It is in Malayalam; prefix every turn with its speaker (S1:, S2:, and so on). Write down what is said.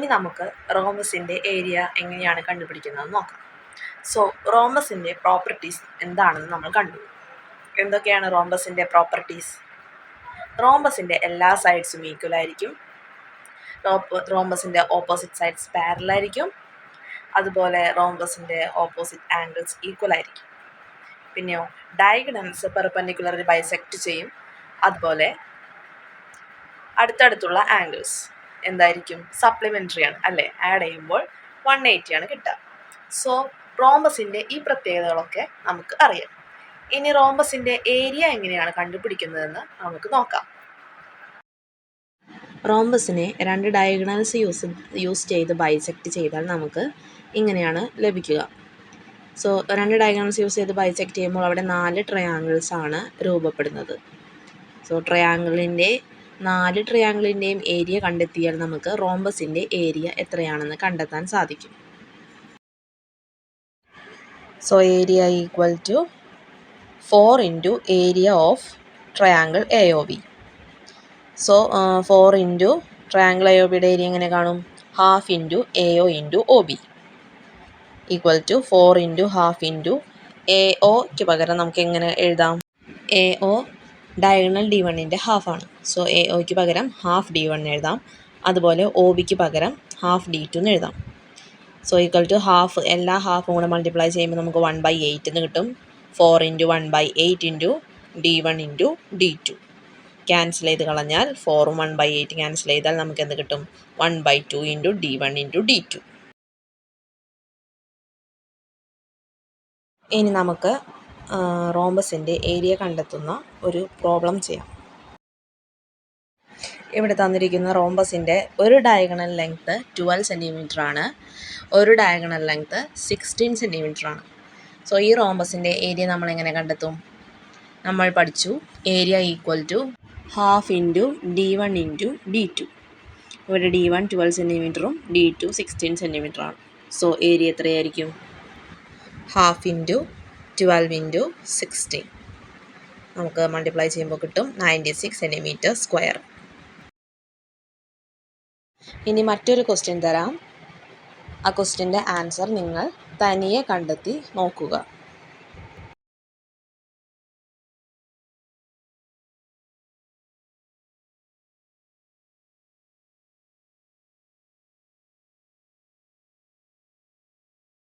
S1: ഇനി നമുക്ക് റോംബസിൻ്റെ ഏരിയ എങ്ങനെയാണ് കണ്ടുപിടിക്കുന്നതെന്ന് നോക്കാം. സോ റോംബസിൻ്റെ പ്രോപ്പർട്ടീസ് എന്താണെന്ന് നമ്മൾ കണ്ടു. എന്തൊക്കെയാണ് റോംബസിൻ്റെ പ്രോപ്പർട്ടീസ്? റോംബസിൻ്റെ എല്ലാ സൈഡ്സും ഈക്വൽ ആയിരിക്കും. റോംബസിൻ്റെ ഓപ്പോസിറ്റ് സൈഡ്സ് പാരലൽ ആയിരിക്കും. അതുപോലെ റോംബസിൻ്റെ ഓപ്പോസിറ്റ് ആംഗിൾസ് ഈക്വൽ ആയിരിക്കും. പിന്നെയോ ഡയഗണൽസ് പെർപെൻഡിക്കുലർലി ബൈസെക്റ്റ് ചെയ്യും. അതുപോലെ അടുത്തടുത്തുള്ള ആംഗിൾസ് എന്തായിരിക്കും? സപ്ലിമെൻ്ററി ആണ് അല്ലേ? ആഡ് ചെയ്യുമ്പോൾ 180 ആണ് കിട്ടുക. സോ റോംബസിൻ്റെ ഈ പ്രത്യേകതകളൊക്കെ നമുക്ക് അറിയാം. ഇനി റോംബസിൻ്റെ ഏരിയ എങ്ങനെയാണ് കണ്ടുപിടിക്കുന്നതെന്ന് നമുക്ക് നോക്കാം. റോംബസിനെ 2 ഡയഗണൽസ് യൂസ് ചെയ്ത് ബൈസെക്റ്റ് ചെയ്താൽ നമുക്ക് ഇങ്ങനെയാണ് ലഭിക്കുക. സോ 2 ഡയഗണൽസ് യൂസ് ചെയ്ത് ബൈസെക്റ്റ് ചെയ്യുമ്പോൾ അവിടെ 4 ട്രയാങ്കിൾസ് ആണ് രൂപപ്പെടുന്നത്. സോ 4 ട്രയാങ്കിളിൻ്റെയും ഏരിയ കണ്ടെത്തിയാൽ നമുക്ക് റോംബസിൻ്റെ ഏരിയ എത്രയാണെന്ന് കണ്ടെത്താൻ സാധിക്കും. So area equal to 4 into area of triangle A O B. So 4 into triangle A O ബിയുടെ ഏരിയ എങ്ങനെ കാണും? Half into A O into O B equal to 4 into half into A ഒക്ക് പകരം നമുക്ക് എങ്ങനെ എഴുതാം? എ ഒ ഡയഗണൽ D1ൻ്റെ ഹാഫാണ്. സോ എ ഒക്ക് പകരം ഹാഫ് D1 എഴുതാം. അതുപോലെ ഒ ബിക്ക് പകരം ഹാഫ് D2 എന്ന് എഴുതാം. സോ ഈക്വൽ ടു ഹാഫ്, എല്ലാ ഹാഫും കൂടെ മൾട്ടിപ്ലൈ ചെയ്യുമ്പോൾ നമുക്ക് 1/8 എന്ന് കിട്ടും. 4 into 1/8 into D1 into D2 cancel ചെയ്ത് കളഞ്ഞാൽ 4ഉം 1/8 ക്യാൻസൽ ചെയ്താൽ നമുക്ക് എന്ത് കിട്ടും? 1/2 ഇൻറ്റു D1 ഇൻറ്റു D2. ഇനി നമുക്ക് റോംബസിൻ്റെ ഏരിയ കണ്ടെത്തുന്ന ഒരു പ്രോബ്ലം ചെയ്യാം. ഇവിടെ തന്നിരിക്കുന്ന റോംബസിൻ്റെ ഒരു ഡയഗണൽ ലെങ്ത്ത് 12 സെൻറ്റിമീറ്റർ ആണ്, ഒരു ഡയഗണൽ ലെങ്ത്ത് 16 സെൻറ്റിമീറ്റർ ആണ്. സോ ഈ റോംബസിൻ്റെ ഏരിയ നമ്മൾ എങ്ങനെ കണ്ടെത്തും? നമ്മൾ പഠിച്ചു area equal to half into D1 into D2. ഇവിടെ D1 12 സെൻറ്റിമീറ്ററും D2 16 സെൻറ്റിമീറ്റർ ആണ്. സോ ഏരിയ എത്രയായിരിക്കും? ഹാഫ് ഇൻറ്റു 12 ഇൻറ്റു 16 നമുക്ക് മൾട്ടിപ്ലൈ ചെയ്യുമ്പോൾ കിട്ടും 96 സെൻറ്റിമീറ്റർ സ്ക്വയർ. ഇനി മറ്റൊരു ക്വസ്റ്റ്യൻ തരാം. ആ ക്വസ്റ്റ്യൻ്റെ ആൻസർ നിങ്ങൾ തനിയെ കണ്ടെത്തി നോക്കുക.